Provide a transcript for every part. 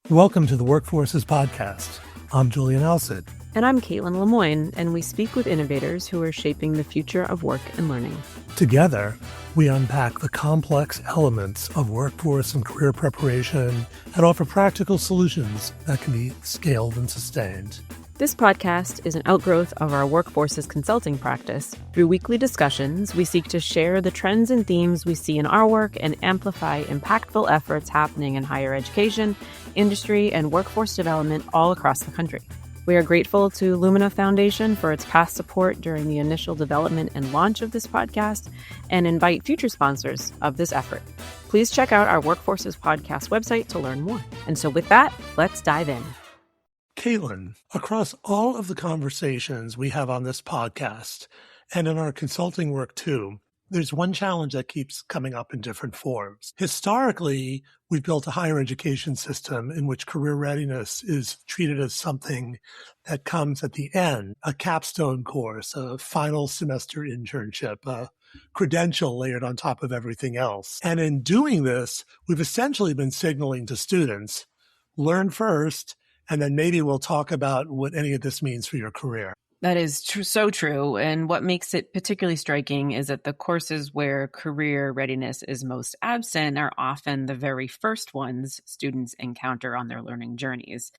Welcome to the Workforces Podcast. I'm Julian Alsid. And I'm Caitlin Lemoyne, and we speak with innovators who are shaping the future of work and learning. Together, we unpack the complex elements of workforce and career preparation and offer practical solutions that can be scaled and sustained. This podcast is an outgrowth of our Workforces consulting practice. Through weekly discussions, we seek to share the trends and themes we see in our work and amplify impactful efforts happening in higher education, industry, and workforce development all across the country. We are grateful to Lumina Foundation for its past support during the initial development and launch of this podcast and invite future sponsors of this effort. Please check out our Workforces Podcast website to learn more. And so with that, let's dive in. Caitlin, across all of the conversations we have on this podcast and in our consulting work too, there's one challenge that keeps coming up in different forms. Historically, we've built a higher education system in which career readiness is treated as something that comes at the end, a capstone course, a final semester internship, a credential layered on top of everything else. And in doing this, we've essentially been signaling to students, learn first, and then maybe we'll talk about what any of this means for your career. That is so true. And what makes it particularly striking is that the courses where career readiness is most absent are often the very first ones students encounter on their learning journeys.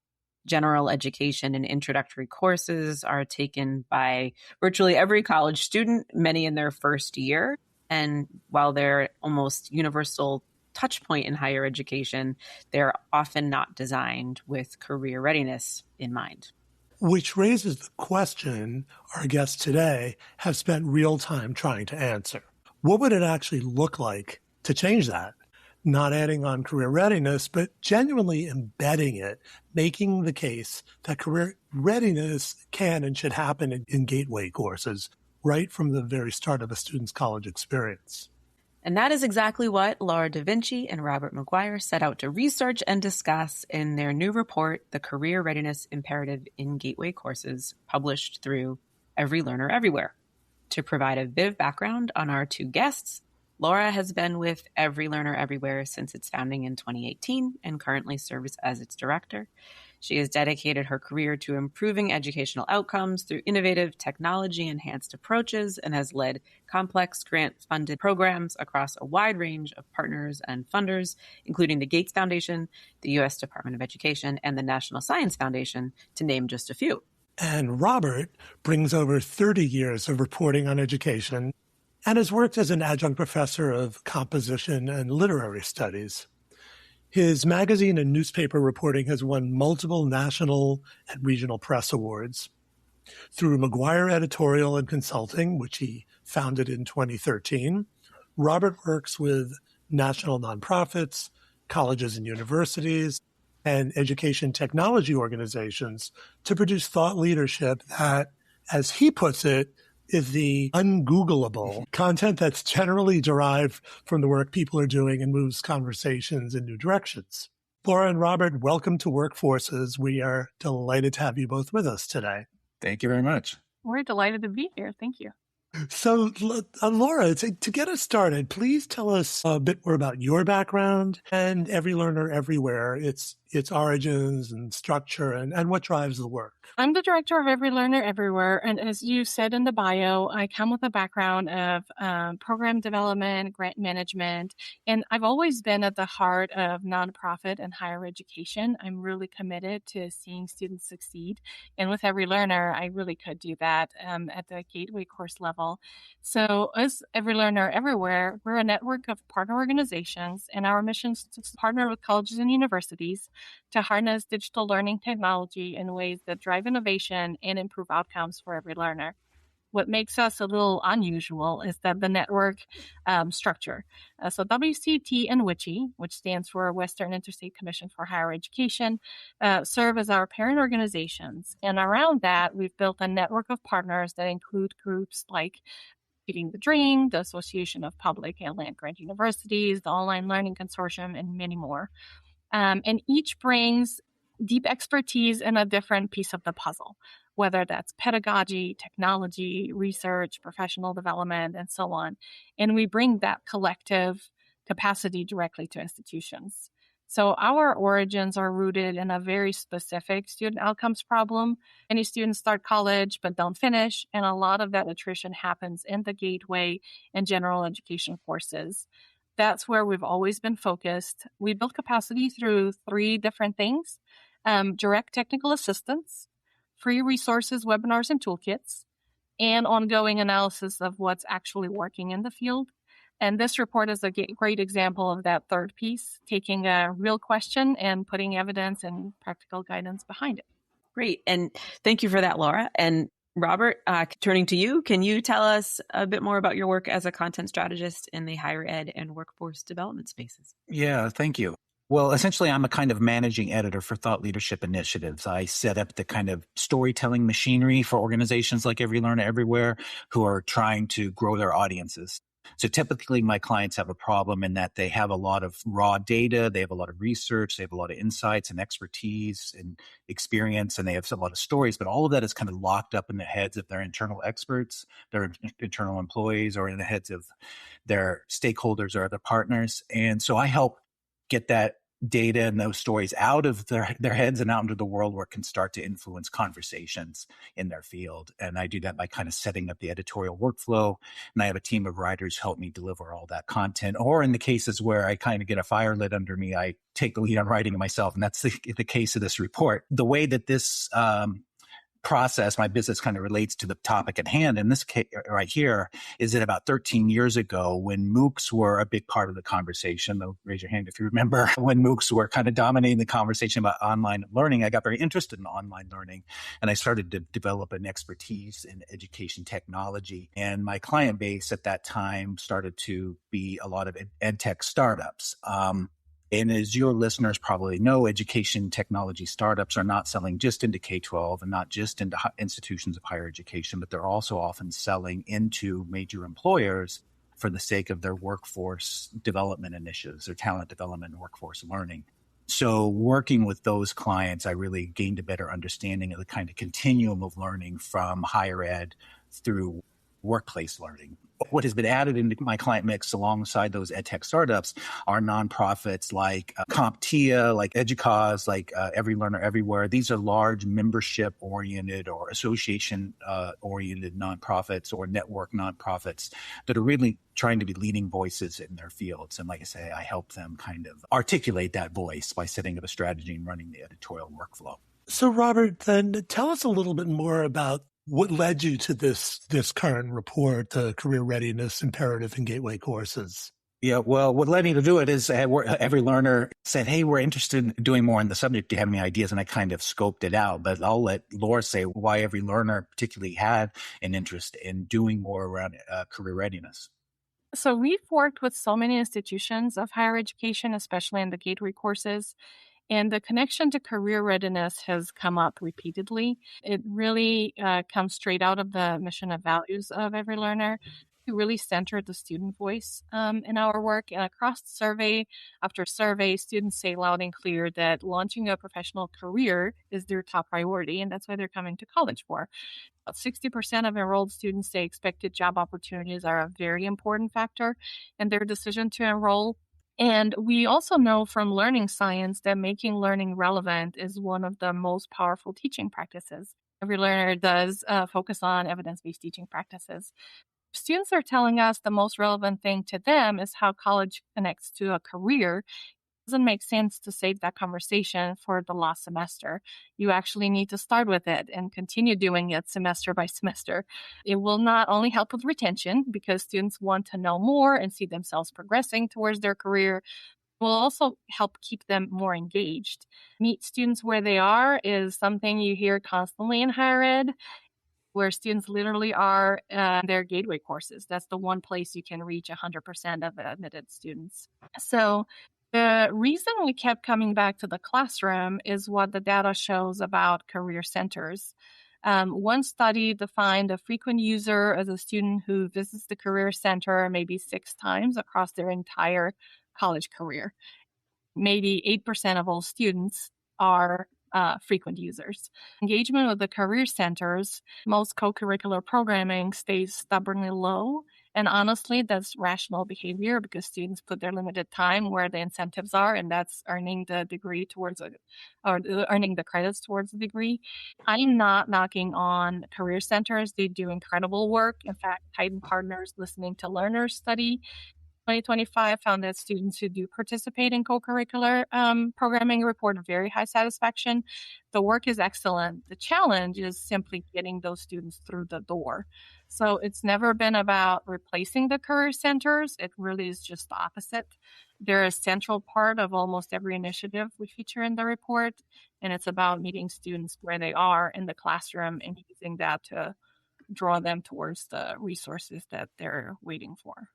General education and introductory courses are taken by virtually every college student, many in their first year. And while they're almost universal touch point in higher education, they're often not designed with career readiness in mind. Which raises the question our guests today have spent real time trying to answer. What would it actually look like to change that? Not adding on career readiness, but genuinely embedding it, making the case that career readiness can and should happen in gateway courses right from the very start of a student's college experience. And that is exactly what Laura DaVinci and Robert McGuire set out to research and discuss in their new report, The Career Readiness Imperative in Gateway Courses, published through Every Learner Everywhere. To provide a bit of background on our two guests, Laura has been with Every Learner Everywhere since its founding in 2018 and currently serves as its director. She has dedicated her career to improving educational outcomes through innovative technology-enhanced approaches and has led complex grant-funded programs across a wide range of partners and funders, including the Gates Foundation, the U.S. Department of Education, and the National Science Foundation, to name just a few. And Robert brings over 30 years of reporting on education and has worked as an adjunct professor of composition and literary studies. His magazine and newspaper reporting has won multiple national and regional press awards. Through McGuire Editorial and Consulting, which he founded in 2013, Robert works with national nonprofits, colleges and universities, and education technology organizations to produce thought leadership that, as he puts it, is the ungoogleable content that's generally derived from the work people are doing and moves conversations in new directions. Laura and Robert, welcome to Workforces. We are delighted to have you both with us today. Thank you very much. We're delighted to be here. Thank you. So, Laura, to get us started, please tell us a bit more about your background and Every Learner Everywhere, its origins and structure, and what drives the work. I'm the director of Every Learner Everywhere, and as you said in the bio, I come with a background of program development, grant management, and I've always been at the heart of nonprofit and higher education. I'm really committed to seeing students succeed, and with Every Learner, I really could do that at the gateway course level. So as Every Learner Everywhere, we're a network of partner organizations, and our mission is to partner with colleges and universities to harness digital learning technology in ways that drive innovation and improve outcomes for every learner. What makes us a little unusual is that the network structure. So WCT and WICHE, which stands for Western Interstate Commission for Higher Education, serve as our parent organizations. And around that, we've built a network of partners that include groups like Feeding the Dream, the Association of Public and Land-Grant Universities, the Online Learning Consortium, and many more. And each brings deep expertise in a different piece of the puzzle, whether that's pedagogy, technology, research, professional development, and so on. And we bring that collective capacity directly to institutions. So our origins are rooted in a very specific student outcomes problem. Many students start college but don't finish, and a lot of that attrition happens in the gateway and general education courses. That's where we've always been focused. We build capacity through three different things: direct technical assistance, free resources, webinars, and toolkits, and ongoing analysis of what's actually working in the field. And this report is a great example of that third piece, taking a real question and putting evidence and practical guidance behind it. Great. And thank you for that, Laura. And Robert, turning to you, can you tell us a bit more about your work as a content strategist in the higher ed and workforce development spaces? Yeah, thank you. Well, essentially, I'm a kind of managing editor for thought leadership initiatives. I set up the kind of storytelling machinery for organizations like Every Learner Everywhere who are trying to grow their audiences. So typically, my clients have a problem in that they have a lot of raw data, they have a lot of research, they have a lot of insights and expertise and experience, and they have a lot of stories, but all of that is kind of locked up in the heads of their internal experts, their internal employees, or in the heads of their stakeholders or other partners. And so I help get that data and those stories out of their heads and out into the world where it can start to influence conversations in their field. And I do that by kind of setting up the editorial workflow. And I have a team of writers help me deliver all that content. Or in the cases where I kind of get a fire lit under me, I take the lead on writing it myself. And that's the case of this report. The way that this process, my business kind of relates to the topic at hand. In this case right here is that about 13 years ago, when MOOCs were a big part of the conversation, though, raise your hand if you remember, when MOOCs were kind of dominating the conversation about online learning, I got very interested in online learning and I started to develop an expertise in education technology. And my client base at that time started to be a lot of ed tech startups. And as your listeners probably know, education technology startups are not selling just into K-12 and not just into institutions of higher education, but they're also often selling into major employers for the sake of their workforce development initiatives, their talent development and workforce learning. So working with those clients, I really gained a better understanding of the kind of continuum of learning from higher ed through workplace learning. What has been added into my client mix alongside those ed tech startups are nonprofits like CompTIA, like EDUCAUSE, like Every Learner Everywhere. These are large membership-oriented or association-oriented nonprofits or network nonprofits that are really trying to be leading voices in their fields. And like I say, I help them kind of articulate that voice by setting up a strategy and running the editorial workflow. So, Robert, then tell us a little bit more about what led you to this current report, the Career Readiness Imperative and Gateway courses? Yeah, well, what led me to do it is Every Learner said, hey, we're interested in doing more on the subject. Do you have any ideas? And I kind of scoped it out. But I'll let Laura say why Every Learner particularly had an interest in doing more around career readiness. So we've worked with so many institutions of higher education, especially in the gateway courses. And the connection to career readiness has come up repeatedly. It really comes straight out of the mission and values of Every Learner to really center the student voice in our work. And across survey after survey, students say loud and clear that launching a professional career is their top priority, and that's why they're coming to college for. About 60% of enrolled students say expected job opportunities are a very important factor in their decision to enroll. And we also know from learning science that making learning relevant is one of the most powerful teaching practices. Every Learner does focus on evidence-based teaching practices. Students are telling us the most relevant thing to them is how college connects to a career. It doesn't make sense to save that conversation for the last semester. You actually need to start with it and continue doing it semester by semester. It will not only help with retention because students want to know more and see themselves progressing towards their career, it will also help keep them more engaged. Meet students where they are is something you hear constantly in higher ed, where students literally are in their gateway courses. That's the one place you can reach 100% of admitted students. So the reason we kept coming back to the classroom is what the data shows about career centers. One study defined a frequent user as a student who visits the career center maybe 6 times across their entire college career. Maybe 8% of all students are frequent users. Engagement with the career centers, most co-curricular programming stays stubbornly low, And honestly, that's rational behavior because students put their limited time where the incentives are, and that's earning the degree earning the credits towards the degree. I'm not knocking on career centers. They do incredible work. In fact, Titan Partners Listening to Learners study 2025 found that students who do participate in co-curricular programming report very high satisfaction. The work is excellent. The challenge is simply getting those students through the door. So it's never been about replacing the career centers. It really is just the opposite. They're a central part of almost every initiative we feature in the report, and it's about meeting students where they are in the classroom and using that to draw them towards the resources that they're waiting for.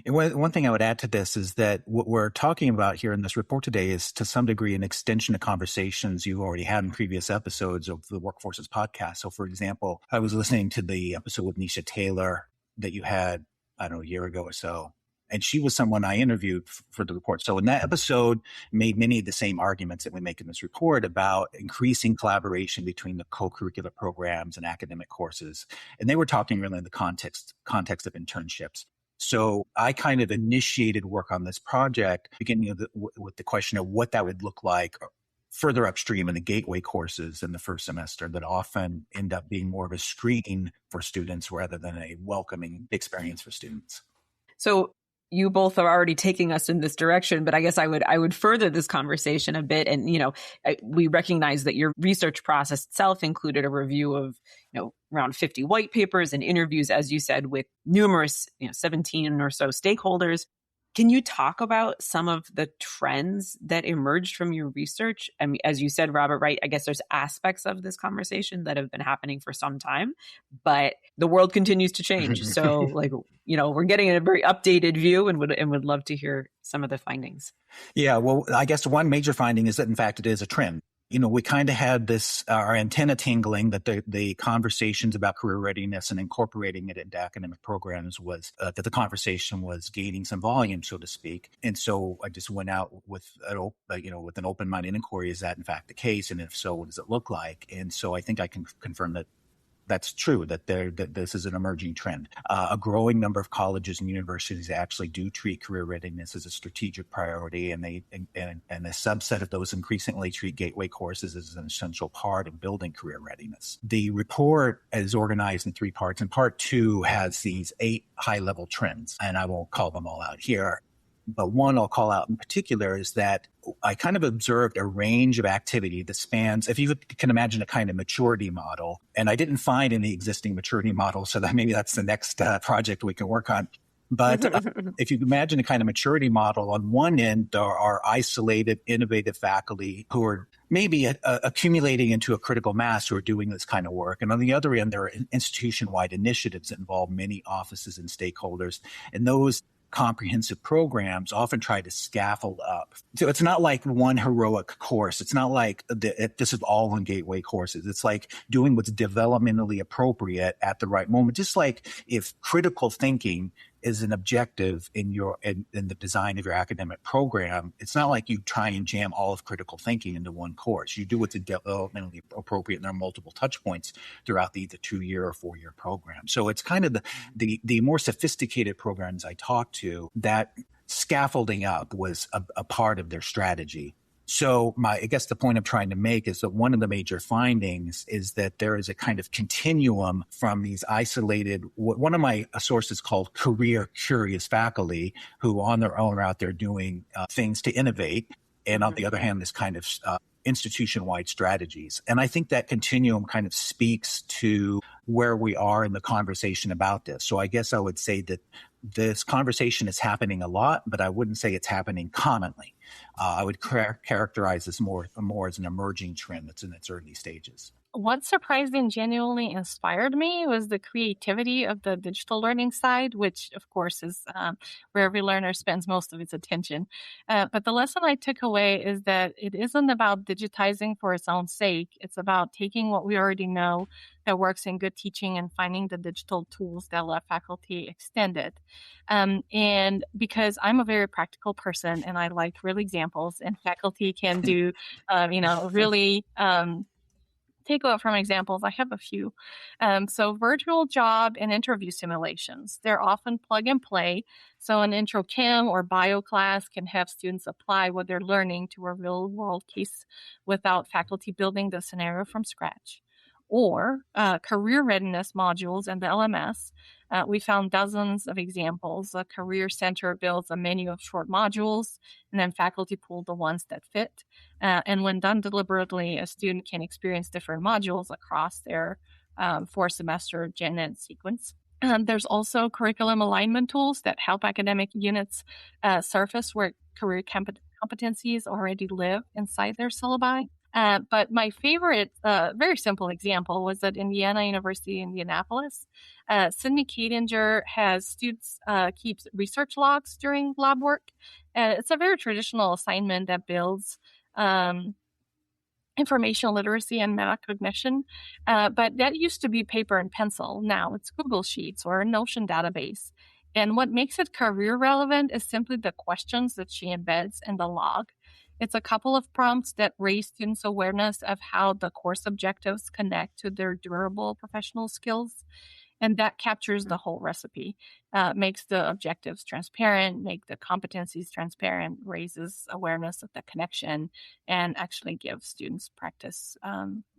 And one thing I would add to this is that what we're talking about here in this report today is to some degree an extension of conversations you've already had in previous episodes of the Workforces podcast. So, for example, I was listening to the episode with Nisha Taylor that you had, I don't know, a year ago or so. And she was someone I interviewed for the report. So in that episode, made many of the same arguments that we make in this report about increasing collaboration between the co-curricular programs and academic courses. And they were talking really in the context of internships. So I kind of initiated work on this project, beginning with the question of what that would look like further upstream in the gateway courses in the first semester that often end up being more of a screen for students rather than a welcoming experience for students. So you both are already taking us in this direction, but I guess I would further this conversation a bit. And, we recognize that your research process itself included a review of, around 50 white papers and interviews, as you said, with numerous, 17 or so stakeholders. Can you talk about some of the trends that emerged from your research? I mean, as you said, Robert, right? I guess there's aspects of this conversation that have been happening for some time, but the world continues to change. So we're getting a very updated view and would love to hear some of the findings. Yeah, well, I guess one major finding is that, in fact, it is a trend. We kind of had this, our antenna tingling that the conversations about career readiness and incorporating it into academic programs was, that the conversation was gaining some volume, so to speak. And so I just went out with an open-minded inquiry. Is that in fact the case? And if so, what does it look like? And so I think I can confirm that that's true, that this is an emerging trend. A growing number of colleges and universities actually do treat career readiness as a strategic priority, and a subset of those increasingly treat gateway courses as an essential part of building career readiness. The report is organized in 3 parts, and part 2 has these 8 high-level trends, and I won't call them all out here. But one I'll call out in particular is that I kind of observed a range of activity that spans, if you can imagine a kind of maturity model, and I didn't find any existing maturity model, so that maybe that's the next project we can work on. But if you imagine a kind of maturity model, on one end, there are isolated, innovative faculty who are maybe accumulating into a critical mass who are doing this kind of work. And on the other end, there are institution-wide initiatives that involve many offices and stakeholders. And those comprehensive programs often try to scaffold up. So it's not like one heroic course. It's not like this is all in gateway courses. It's like doing what's developmentally appropriate at the right moment. Just like if critical thinking is an objective in the design of your academic program, it's not like you try and jam all of critical thinking into one course. You do what's developmentally appropriate, and there are multiple touch points throughout the 2-year or 4-year program. So it's kind of the more sophisticated programs I talked to, that scaffolding up was a part of their strategy. So I guess the point I'm trying to make is that one of the major findings is that there is a kind of continuum from these isolated, what one of my sources called career curious faculty, who on their own are out there doing things to innovate. And on the other hand, this kind of institution-wide strategies. And I think that continuum kind of speaks to where we are in the conversation about this. So I guess I would say that this conversation is happening a lot, but I wouldn't say it's happening commonly. I would characterize this more as an emerging trend that's in its early stages. What surprised and genuinely inspired me was the creativity of the digital learning side, which, of course, is where every learner spends most of its attention. But the lesson I took away is that it isn't about digitizing for its own sake. It's about taking what we already know that works in good teaching and finding the digital tools that let faculty extend it. And because I'm a very practical person and I like real examples, and faculty can do, really take from examples. I have a few. So virtual job and interview simulations, they're often plug and play. So an intro chem or bio class can have students apply what they're learning to a real world case without faculty building the scenario from scratch. Or career readiness modules in the LMS. We found dozens of examples. A career center builds a menu of short modules, and then faculty pull the ones that fit. And when done deliberately, a student can experience different modules across their 4-semester gen ed sequence. There's also curriculum alignment tools that help academic units surface where career competencies already live inside their syllabi. But my favorite, very simple example was at Indiana University in Indianapolis. Sydney Kadinger has students keep research logs during lab work. It's a very traditional assignment that builds information literacy and metacognition. But that used to be paper and pencil. Now it's Google Sheets or a Notion database. And what makes it career relevant is simply the questions that she embeds in the log. It's a couple of prompts that raise students' awareness of how the course objectives connect to their durable professional skills. And that captures the whole recipe, makes the objectives transparent, make the competencies transparent, raises awareness of the connection, and actually gives students practice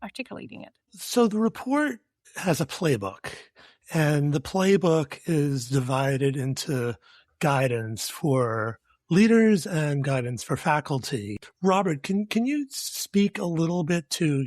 articulating it. So the report has a playbook, and the playbook is divided into guidance for leaders and guidance for faculty. Robert, can you speak a little bit to,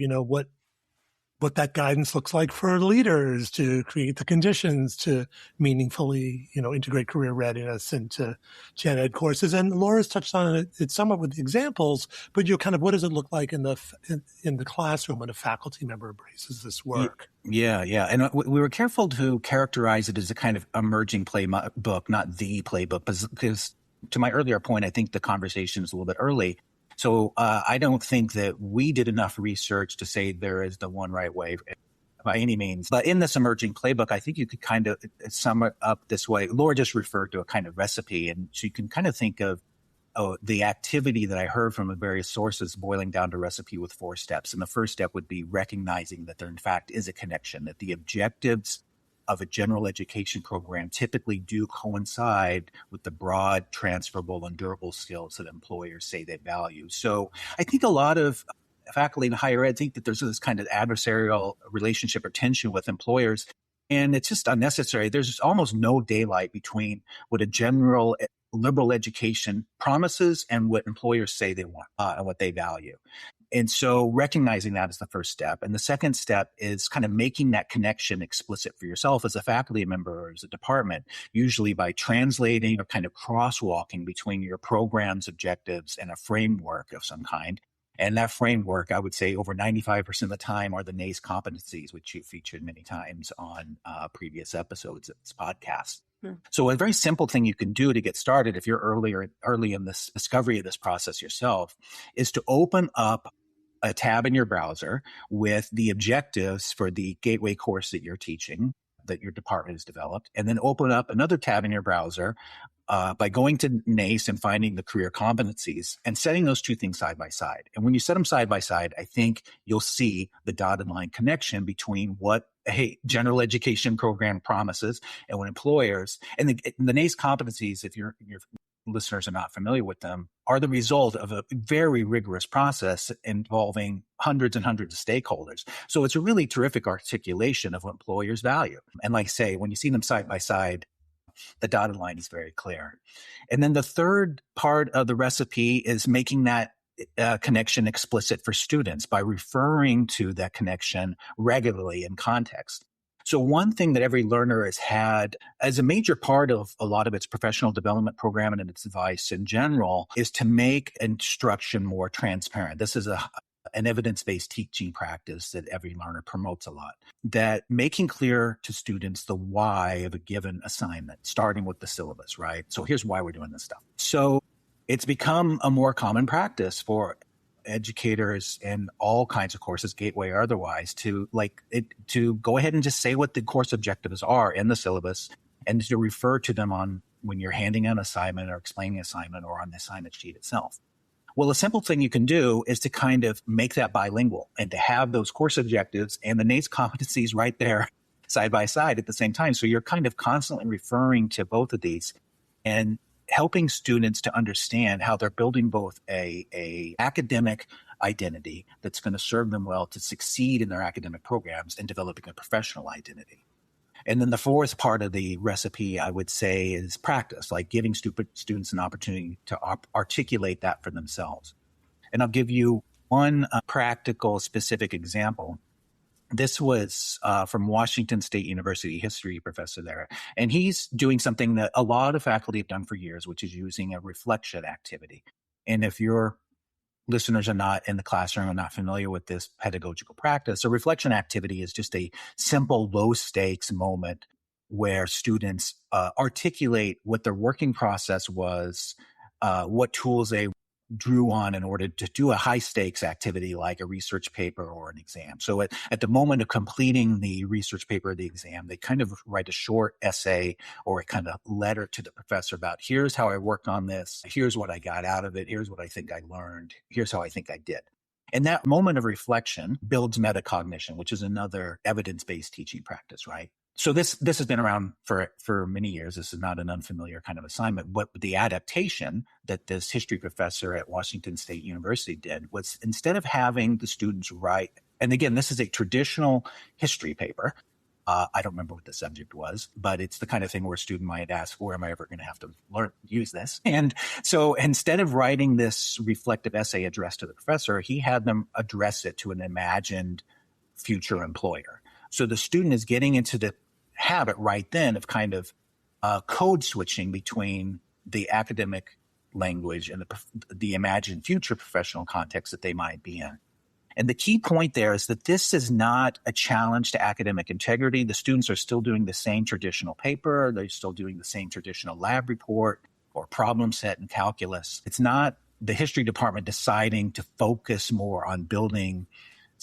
what that guidance looks like for leaders to create the conditions to meaningfully, integrate career readiness into gen ed courses? And Laura's touched on it somewhat with examples, but what does it look like in the classroom when a faculty member embraces this work? Yeah. And we were careful to characterize it as a kind of emerging playbook, not the playbook, because to my earlier point, I think the conversation is a little bit early. So I don't think that we did enough research to say there is the one right way by any means. But in this emerging playbook, I think you could kind of sum it up this way. Laura just referred to a kind of recipe, and so you can kind of think of the activity that I heard from the various sources boiling down to recipe with 4 steps. And the first step would be recognizing that there, in fact, is a connection, that the objectives of a general education program typically do coincide with the broad, transferable, and durable skills that employers say they value. So I think a lot of faculty in higher ed think that there's this kind of adversarial relationship or tension with employers, and it's just unnecessary. There's almost no daylight between what a general liberal education promises and what employers say they want and what they value. And so recognizing that is the first step. And the second step is kind of making that connection explicit for yourself as a faculty member or as a department, usually by translating or kind of crosswalking between your program's objectives and a framework of some kind. And that framework, I would say over 95% of the time, are the NACE competencies, which you featured many times on previous episodes of this podcast. So a very simple thing you can do to get started if you're early in this discovery of this process yourself is to open up a tab in your browser with the objectives for the gateway course that you're teaching, that your department has developed, and then open up another tab in your browser by going to NACE and finding the career competencies and setting those two things side by side. And when you set them side by side, I think you'll see the dotted line connection between what a general education program promises and what employers and the NACE competencies, if your listeners are not familiar with them, are the result of a very rigorous process involving hundreds and hundreds of stakeholders. So it's a really terrific articulation of what employers value. And like I say, when you see them side by side, the dotted line is very clear. And then the third part of the recipe is making that connection explicit for students by referring to that connection regularly in context. So one thing that every learner has had as a major part of a lot of its professional development program and its advice in general is to make instruction more transparent. This is an evidence-based teaching practice that every learner promotes a lot, that making clear to students the why of a given assignment, starting with the syllabus, right? So here's why we're doing this stuff. So it's become a more common practice for educators in all kinds of courses, gateway or otherwise, to go ahead and just say what the course objectives are in the syllabus and to refer to them on when you're handing an assignment or explaining an assignment or on the assignment sheet itself. Well, a simple thing you can do is to kind of make that bilingual and to have those course objectives and the NACE competencies right there side by side at the same time. So you're kind of constantly referring to both of these and helping students to understand how they're building both a academic identity that's going to serve them well to succeed in their academic programs and developing a professional identity. And then the fourth part of the recipe, I would say, is practice, like giving students an opportunity to articulate that for themselves. And I'll give you one practical specific example. This was from Washington State University, history professor there. And he's doing something that a lot of faculty have done for years, which is using a reflection activity. And if your listeners are not in the classroom or not familiar with this pedagogical practice, a reflection activity is just a simple low stakes moment where students articulate what their working process was, what tools they drew on in order to do a high stakes activity like a research paper or an exam. So at the moment of completing the research paper or the exam, they kind of write a short essay or a kind of letter to the professor about here's how I worked on this, here's what I got out of it, here's what I think I learned, here's how I think I did. And that moment of reflection builds metacognition, which is another evidence-based teaching practice, right? So this has been around for many years. This is not an unfamiliar kind of assignment. But the adaptation that this history professor at Washington State University did was instead of having the students write, and again, this is a traditional history paper. I don't remember what the subject was, but it's the kind of thing where a student might ask, where am I ever going to have to use this? And so instead of writing this reflective essay addressed to the professor, he had them address it to an imagined future employer. So the student is getting into the habit right then of kind of code switching between the academic language and the imagined future professional context that they might be in. And the key point there is that this is not a challenge to academic integrity. The students are still doing the same traditional paper. They're still doing the same traditional lab report or problem set in calculus. It's not the history department deciding to focus more on building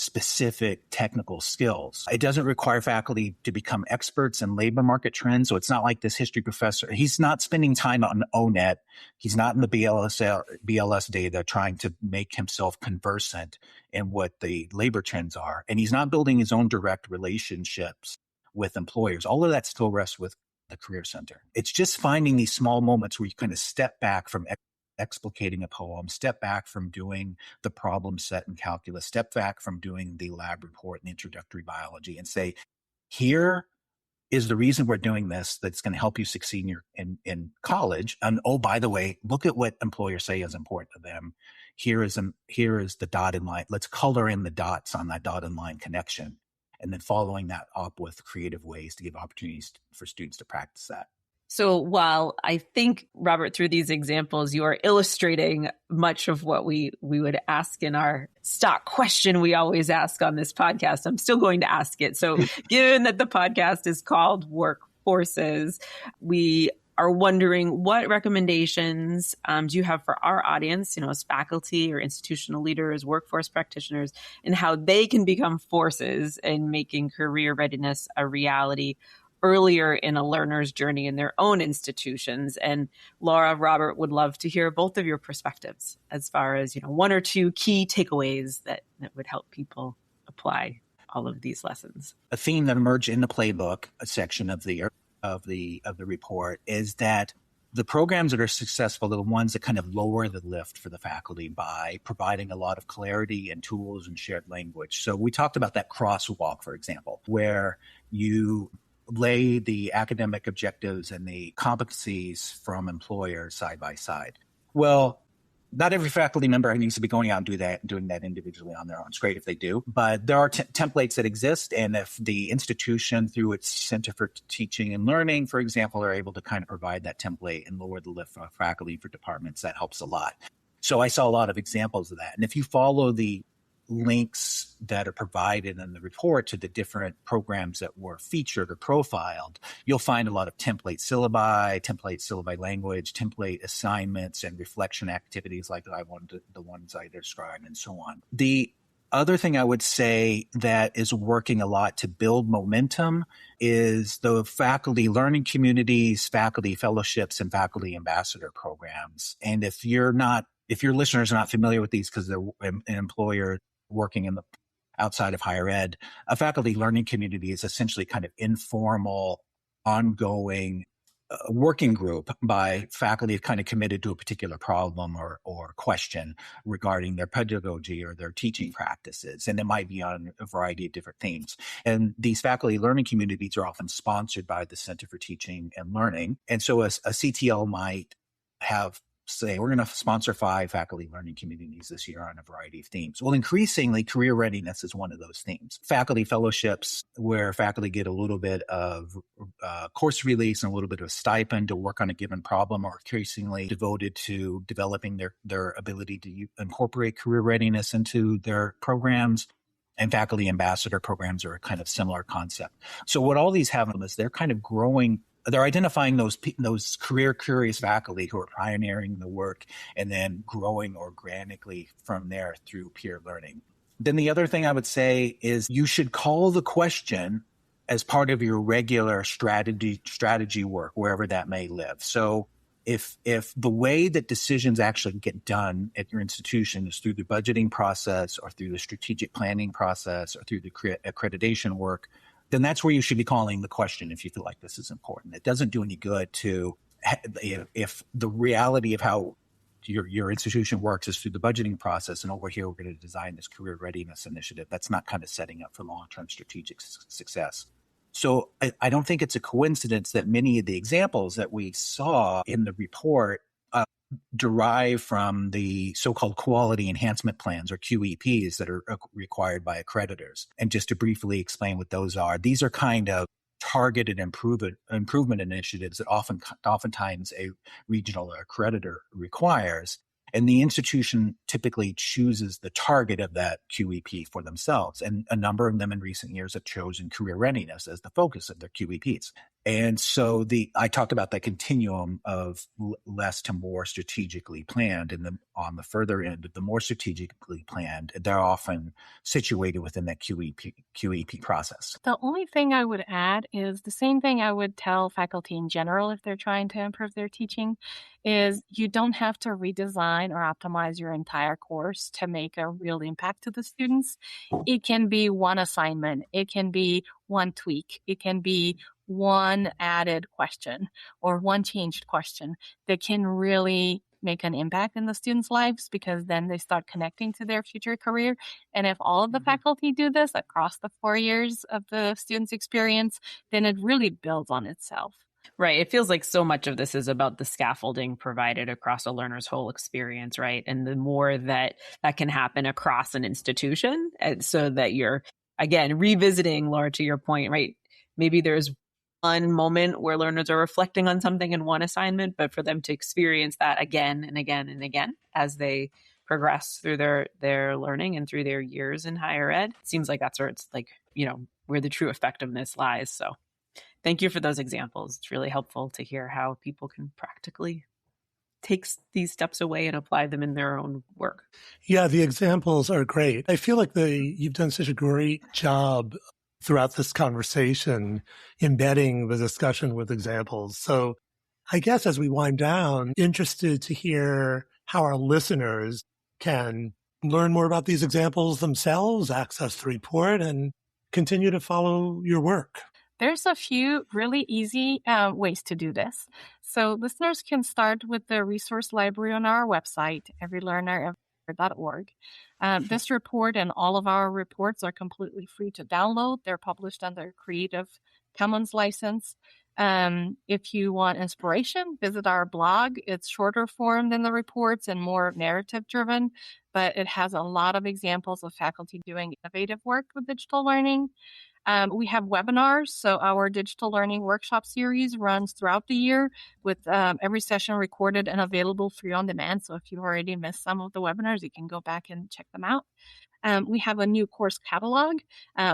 specific technical skills. It doesn't require faculty to become experts in labor market trends. So it's not like this history professor, he's not spending time on ONET. He's not in the BLS data trying to make himself conversant in what the labor trends are. And he's not building his own direct relationships with employers. All of that still rests with the Career Center. It's just finding these small moments where you kind of step back from explicating a poem, step back from doing the problem set in calculus, step back from doing the lab report and introductory biology and say, here is the reason we're doing this that's going to help you succeed in college. And oh, by the way, look at what employers say is important to them. Here is the dotted line. Let's color in the dots on that dotted line connection. And then following that up with creative ways to give opportunities for students to practice that. So while I think, Robert, through these examples, you are illustrating much of what we would ask in our stock question we always ask on this podcast, I'm still going to ask it. So given that the podcast is called Workforces, we are wondering what recommendations do you have for our audience, as faculty or institutional leaders, workforce practitioners, and how they can become forces in making career readiness a reality earlier in a learner's journey in their own institutions. And Laura, Robert, would love to hear both of your perspectives as far as, one or two key takeaways that would help people apply all of these lessons. A theme that emerged in the playbook section of the report is that the programs that are successful are the ones that kind of lower the lift for the faculty by providing a lot of clarity and tools and shared language. So we talked about that crosswalk, for example, where you lay the academic objectives and the competencies from employers side by side. Well, not every faculty member needs to be going out and doing that individually on their own. It's great if they do, but there are templates that exist. And if the institution, through its Center for Teaching and Learning, for example, are able to kind of provide that template and lower the lift for faculty, for departments, that helps a lot. So I saw a lot of examples of that. And if you follow the links that are provided in the report to the different programs that were featured or profiled, you'll find a lot of template syllabi language, template assignments, and reflection activities like the ones I described, and so on. The other thing I would say that is working a lot to build momentum is the faculty learning communities, faculty fellowships, and faculty ambassador programs. And if you're not if your listeners are not familiar with these because they're an employer working in the outside of higher ed, a faculty learning community is essentially kind of informal, ongoing working group by faculty kind of committed to a particular problem or question regarding their pedagogy or their teaching practices. And it might be on a variety of different themes. And these faculty learning communities are often sponsored by the Center for Teaching and Learning. And so a CTL might have say, we're going to sponsor 5 faculty learning communities this year on a variety of themes. Well, increasingly, career readiness is one of those themes. Faculty fellowships, where faculty get a little bit of course release and a little bit of stipend to work on a given problem, are increasingly devoted to developing their ability to incorporate career readiness into their programs. And faculty ambassador programs are a kind of similar concept. So what all these have is they're kind of growing. They're identifying those career curious faculty who are pioneering the work and then growing organically from there through peer learning. Then the other thing I would say is you should call the question as part of your regular strategy work, wherever that may live. So if the way that decisions actually get done at your institution is through the budgeting process or through the strategic planning process or through the accreditation work, then that's where you should be calling the question if you feel like this is important. It doesn't do any good to, if the reality of how your institution works is through the budgeting process, and over here we're going to design this career readiness initiative. That's not kind of setting up for long-term strategic success. So I don't think it's a coincidence that many of the examples that we saw in the report derive from the so-called quality enhancement plans, or QEPs, that are required by accreditors. And just to briefly explain what those are, these are kind of targeted improvement initiatives that oftentimes a regional accreditor requires. And the institution typically chooses the target of that QEP for themselves. And a number of them in recent years have chosen career readiness as the focus of their QEPs. And so I talked about that continuum of less to more strategically planned. And on the further end of the more strategically planned, they're often situated within that QEP process. The only thing I would add is the same thing I would tell faculty in general if they're trying to improve their teaching, is you don't have to redesign or optimize your entire course to make a real impact to the students. It can be one assignment. It can be one tweak. It can be one added question or one changed question that can really make an impact in the students' lives, because then they start connecting to their future career. And if all of the faculty do this across the 4 years of the student's experience, then it really builds on itself. Right. It feels like so much of this is about the scaffolding provided across a learner's whole experience, right? And the more that can happen across an institution, and so that you're, again, revisiting, Laura, to your point, right? Maybe there's one moment where learners are reflecting on something in one assignment, but for them to experience that again and again and again as they progress through their learning and through their years in higher ed, it seems like that's where it's like, where the true effectiveness lies. So thank you for those examples. It's really helpful to hear how people can practically take these steps away and apply them in their own work. Yeah, the examples are great. I feel like you've done such a great job throughout this conversation, embedding the discussion with examples. So I guess as we wind down, interested to hear how our listeners can learn more about these examples themselves, access the report, and continue to follow your work. There's a few really easy ways to do this. So listeners can start with the resource library on our website, everylearnereverywhere.org. This report and all of our reports are completely free to download. They're published under Creative Commons license. If you want inspiration, visit our blog. It's shorter form than the reports and more narrative driven, but it has a lot of examples of faculty doing innovative work with digital learning. We have webinars, so our digital learning workshop series runs throughout the year with every session recorded and available free on demand. So if you already missed some of the webinars, you can go back and check them out. We have a new course catalog.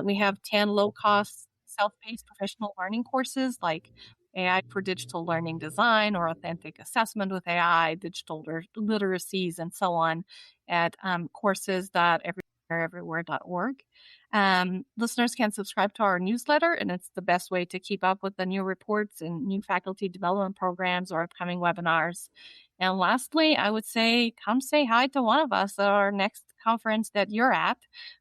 We have 10 low-cost, self-paced professional learning courses like AI for digital learning design or authentic assessment with AI, digital literacies, and so on at courses.everywhere.org. Listeners can subscribe to our newsletter, and it's the best way to keep up with the new reports and new faculty development programs or upcoming webinars. And lastly, I would say come say hi to one of us at our next conference that you're at.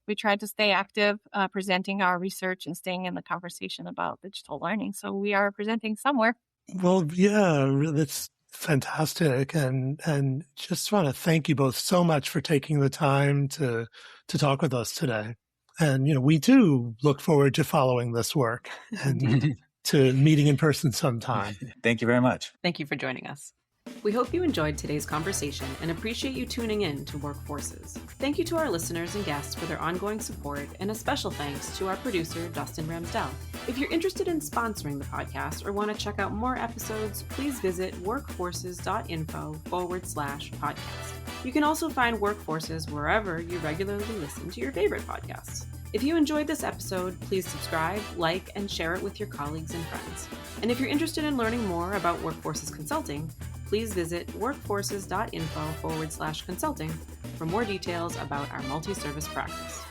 We try to stay active, presenting our research and staying in the conversation about digital learning. So we are presenting somewhere. Well, yeah, that's fantastic. And just want to thank you both so much for taking the time to talk with us today. And, we do look forward to following this work and to meeting in person sometime. Thank you very much. Thank you for joining us. We hope you enjoyed today's conversation and appreciate you tuning in to Workforces. Thank you to our listeners and guests for their ongoing support, and a special thanks to our producer, Dustin Ramsdell. If you're interested in sponsoring the podcast or want to check out more episodes, please visit workforces.info/podcast. You can also find Workforces wherever you regularly listen to your favorite podcasts. If you enjoyed this episode, please subscribe, like, and share it with your colleagues and friends. And if you're interested in learning more about Workforces Consulting, please visit workforces.info/consulting for more details about our multi-service practice.